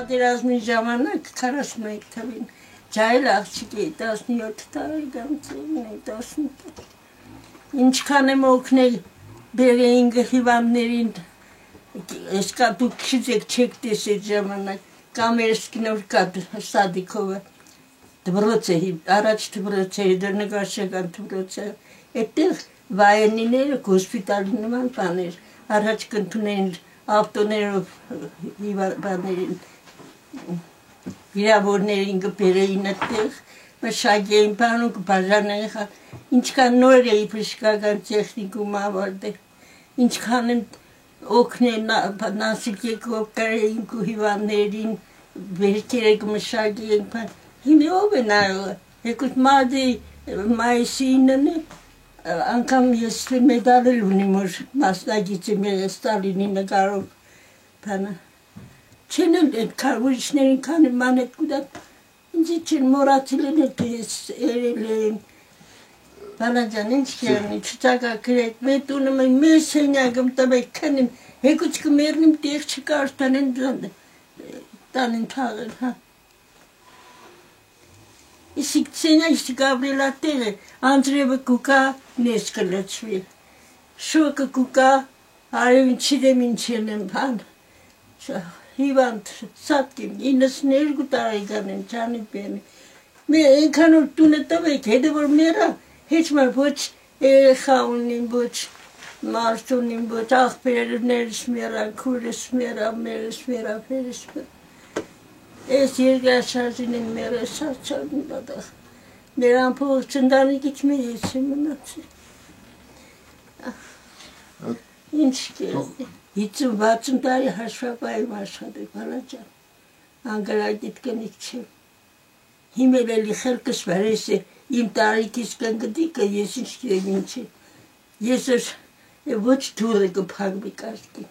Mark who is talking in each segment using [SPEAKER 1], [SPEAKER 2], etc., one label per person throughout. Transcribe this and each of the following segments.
[SPEAKER 1] պատերազմի ժամանակ 41 թվին ջահել աղջիկ էի 17 տարեկան ծնի 18 ինչքան եմ օգնել բերեին հիվանդներին ես կա դուք չեք տեսել ժամանակ կամերսկինոր կապ սադիկովը դբրոցը առաջ դբրոցը դրնգաշական դբրոցը այդտեղ վայենիները հոսպիտալի նման բաներ առաջ կընդունեն ավտոներով բաներին վիրավորներին կբերեին այդտեղ մշակեին բանում կբաժանեին ինչքան նոր էի բժշկական տեխնիկում ավարտել ինչքան են օգնել նասիլկեքով կարեինք ու հիվանդներին վերքերեք մշակեին հիմի ով է նայողը եկուտ մարդի մայիսինն է անգամ ես մեդալել ունիմ որ մասնագիծ եմ եղել Ստալինի նկարով բանը չեն այդ ուրիշներին քանի մանետ կուտակ ինձ չեն մոռացել են ես երել են բանաջան ինչ կերնի չծակակրետ մեր տունը մեր սենյակում տվեք քնին հեկուց կմերնիմ տեղ չկար տանին թաղել հա Իսկ ցենայից Գաբրիելա տեղը Անդրեևը կուկա նես կլծվի շոկը կուկա արևին չդեմ ինչել եմ բան հիվանդ սատկիմ 92 տարեկան եմ ջանի բեմի մեր այնքան որ տունը տվեք հետո որ մերա հեչ մար ոչ երեխա ունիմ ոչ մարդ ունիմ ոչ աղբերներս մերա քուրս մերա մերս մերա ֆերս Ես երկրաշարժին եմ մերը շարչարն բադախ, նրան փող չնդանիկից մեր ես եմ մնացել։ Ինչ կերնի, 50-60 տարի հաշվապայում աշխատեք, բալաջան, անգարագիտ կնիք չեմ։ Հիմել էլի խելքս վար ես է, իմ տարիքիս կնգդիկը ես ինչ կերեմ ինչ է։ Ես էր ոչ դուրը կպագվի կարգին,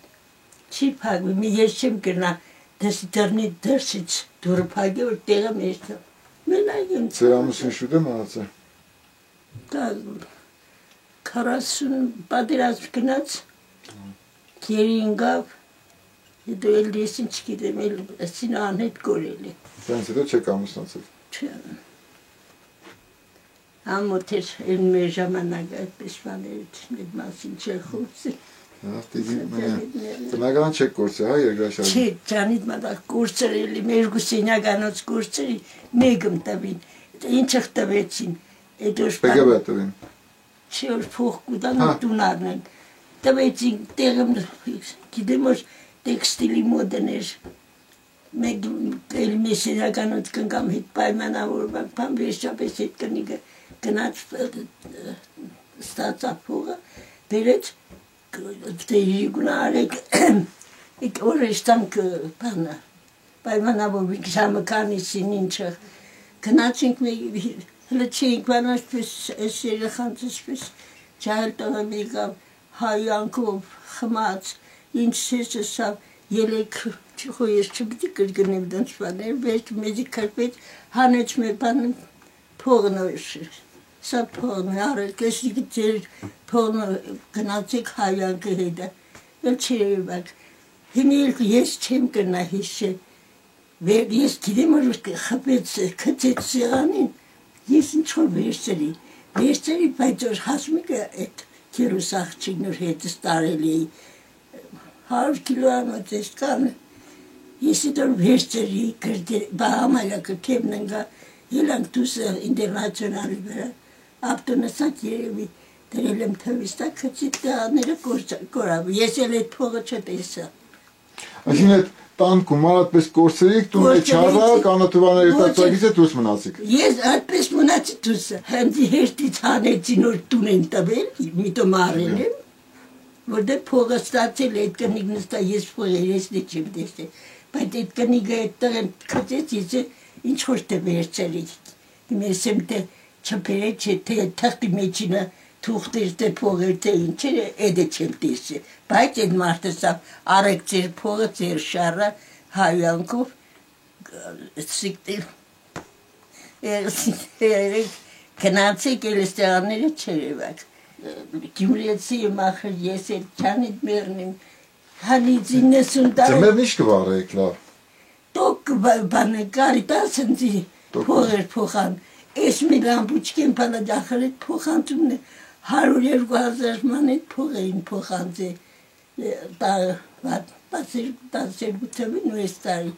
[SPEAKER 1] չի պագվի, մի ես չեմ կրնա, դրնի դրսից դուրը պագի, որ տեղը մեջտը, մենակ եմ
[SPEAKER 2] Ձեր ամուսին շուտ է մահացել։
[SPEAKER 1] Դա 40 պատերազմ գնաց, գերի ինգավ, հետո էլ ես ինչ գիտեմ, ասին անհետ գորել է։
[SPEAKER 2] Դրանց հետո չեք ամուսնացել։
[SPEAKER 1] Չեմ։ Ամոթ էր էլ մեր ժամանակ այդպես բաները այդ մասին չէր խոսել։
[SPEAKER 2] Տնական չեք կորցել, հա, երկրաշարժը։
[SPEAKER 1] Չէ, ջանիդ մատակ կորցրել էլի, մեր գուսենյականոց կորցրի, մեկում տվին, ինչը տվեցին,
[SPEAKER 2] ՊԳԲ տվին։
[SPEAKER 1] Չէ, որ փող կուտան ու տուն առնեն, տվեցին տեղում, գիտեմ որ տեքստիլի մոդն էր, մեկ էլի մեսենյականոց կնկամ հետ պայմանավորվակ, բան վերջապես հետ կնիկը գնաց ստացա փողը, բերեց Տեյգուն արեք, օրեշտամ կպանը, պայմանավորվիկ ժամը կանիսին ինչը, գնացինք հլը չեինք բան ասպես, ես երեխանց ասպես, ջահել տղը մեկավ, հայանքով, խմած, ինչ սես ասավ, ելեք չխոյես չպիտի կրգնեմ դնց բաներ, վերջ մեզի կրպեց, հանեց մեր բանը փողն օրշր, սա փողն արել, կեսիք ձեր փողն գնացեք հայանքը հետը, էլ չերևակ, հիմի ես չեմ կրնա հիշել, ես գիտեմ որ խպեց, կծեց սեղանին, ես ինչ-որ վերցրի, բայց որ հասմիկը այդ կերուս աղջիկնոր հետս տարել էի, 100 կիլո անոց ես կանը, ես էդոր վերցրի, բահամալա կրկեմ ննգա, ելանք դուսը ինտերնացիոնալի վրա, ապտոնասակ երևի, դրել եմ թվիստա, կծիտ տղաները կորավ, ես էլ այդ փողը չտեսա։
[SPEAKER 2] Այսին այդ տան գումար այդպես կորցրիք, տուն է չառա, կանոթուվաների տածագից է դուս մնացիք։
[SPEAKER 1] Ես այդպես մնացի դուսը, հենց հերտից հանեցին որ տուն են տվել, միտոմ առել եմ, որտեղ փողը ստացել այդ կնիկ նստա, ես փողը երեսնի չեմ տեսել, բայց այդ կնիկը այդտեղ եմ կծեց, ես ինչ որ թե վերցրի, ես եմ թե չպերեց չէ, թե թղթի մեջինը թուղթեր թե փողեր թե ինչեր էդը չեմ տեսել, բայց այդ մարդը սավ արեք ձեր փողը, ձեր շարը հայանքով սիկտել, գնացեք էլ ստեղանները չերևակ, գիմրեցի եմ ախր ես էլ չանիտ մերնիմ, հանից 90 տարի։
[SPEAKER 2] Ձմերն ինչ կվարեք լավ։
[SPEAKER 1] Տոք բանը կարիտասնցի փողեր փոխան ես մի լամպուչկին բանադախրի փոխանցումն 100-200 մանետ փող էին փոխանցի դա բացերգութեմին ու ես տարի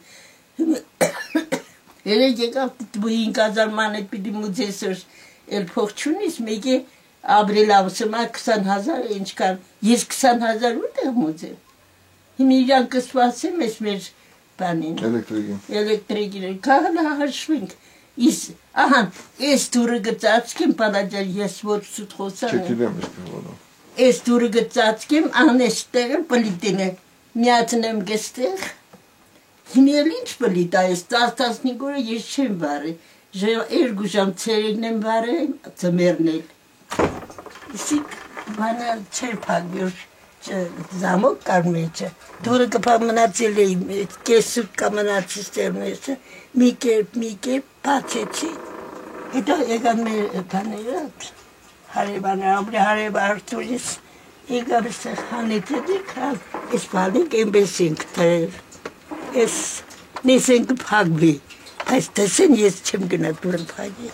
[SPEAKER 1] երեք եկավ 5000 մանետ պիտի մուծեսր էլ փող չունիս մեկի ապրիլավսմա 20000 ինչքան ես 20000 ուտեղ մուծել հիմա իրան կսվածեմ ես մեր բանին էլեկտրիկին քաղաք հաշվենք Is aha, es dure gezatskim palacal yes what sut khosan.
[SPEAKER 2] Çekilemiş valla.
[SPEAKER 1] Es dure gezatskim anestere politine. Miatnem gestek. Himelinç polita es tas nigore yeşim var. Je ergujam çeregnem var tmernel. Sik bana çerpagıyor. Zamok karmeçe. Dure kapamanatseli kesut kamanatsistemnese. Mike paçeci. Edo egame tanıyat. Hare barturis. Egabse hanetedik ha. Espalik embesink ter. Es nisink pagbi. Hastasen yes çimgine dur pagi.